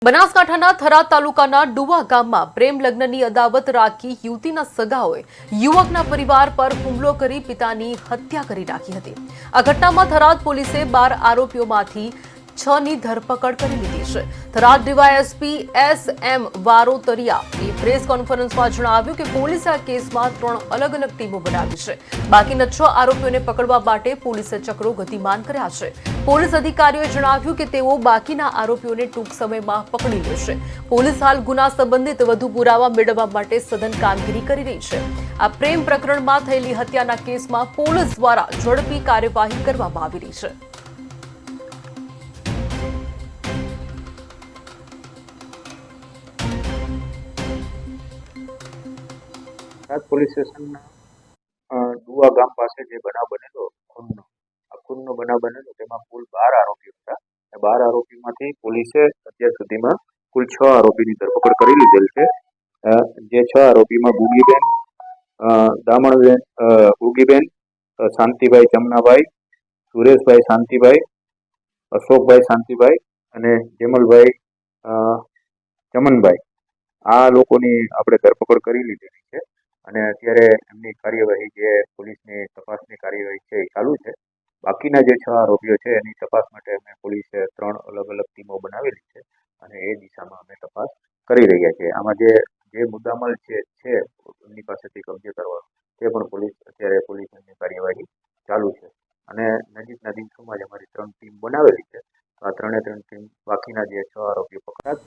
બનાસકાંઠાના થરાદ તાલુકાના ડુવા ગામમાં પ્રેમ લગ્નની અદાવત રાખી યુવતીના સગાઓએ યુવકના પરિવાર પર હુમલો કરી પિતાની હત્યા કરી નાખી હતી। આ ઘટનામાં થરાદ પોલીસે 12 આરોપીઓમાંથી 6 ની ધરપકડ કરી લીધી છે। થરાદ ડીવાયએસપી એસ.એમ. વારોતરિયાએ પ્રેસ કોન્ફરન્સમાં જણાવ્યું કે પોલીસે આ કેસમાં 3 અલગ અલગ ટીમો બનાવી છે। બાકીના 6 આરોપીઓને પકડવા માટે પોલીસે ચક્રો ગતિમાન કર્યા છે। પોલીસ અધિકારીઓએ જણાવ્યું કે તેઓ બાકીના આરોપીઓને ટૂંક સમયમાં પકડી લેશે। પોલીસ હાલ ગુના સંબંધિત વધુ પુરાવા મેળવવા માટે સઘન કામગીરી કરી રહી છે। આ પ્રેમ પ્રકરણમાં થયેલી હત્યાના કેસમાં પોલીસ દ્વારા ઝડપી કાર્યવાહી કરવામાં આવી રહી છે। પોલીસ સ્ટેશનના ડુવા ગામ પાસે જે બનાવ બનેલો ખૂનનો બનાવ બનેલો તેમાં કુલ 12 આરોપીઓ હતા। 12 આરોપીમાંથી પોલીસે અત્યાર સુધીમાં કુલ 6 આરોપીની ધરપકડ કરી લીધેલ છે। જે 6 આરોપીમાં ગુગીબેન શાંતિભાઈ ચમનાભાઈ, સુરેશભાઈ શાંતિભાઈ, અશોકભાઈ શાંતિભાઈ અને જેમલભાઈ ચમનભાઈ, આ લોકોની આપણે ધરપકડ કરી લીધેલી છે અને અત્યારે એમની કાર્યવાહી જે પોલીસની તપાસની કાર્યવાહી છે એ ચાલુ છે। બાકીના જે 6 આરોપીઓ છે એની તપાસ માટે અમે પોલીસે 3 અલગ અલગ ટીમો બનાવેલી છે અને એ દિશામાં અમે તપાસ કરી રહ્યા છીએ। આમાં જે મુદ્દામાલ છે એમની પાસેથી કબજે કરવાનો તે પણ પોલીસની કાર્યવાહી ચાલુ છે અને નજીકના દિવસોમાં જ અમારી 3 ટીમ બનાવેલી છે। તો આ 3 ટીમ બાકીના જે 6 આરોપીઓ પકડાય।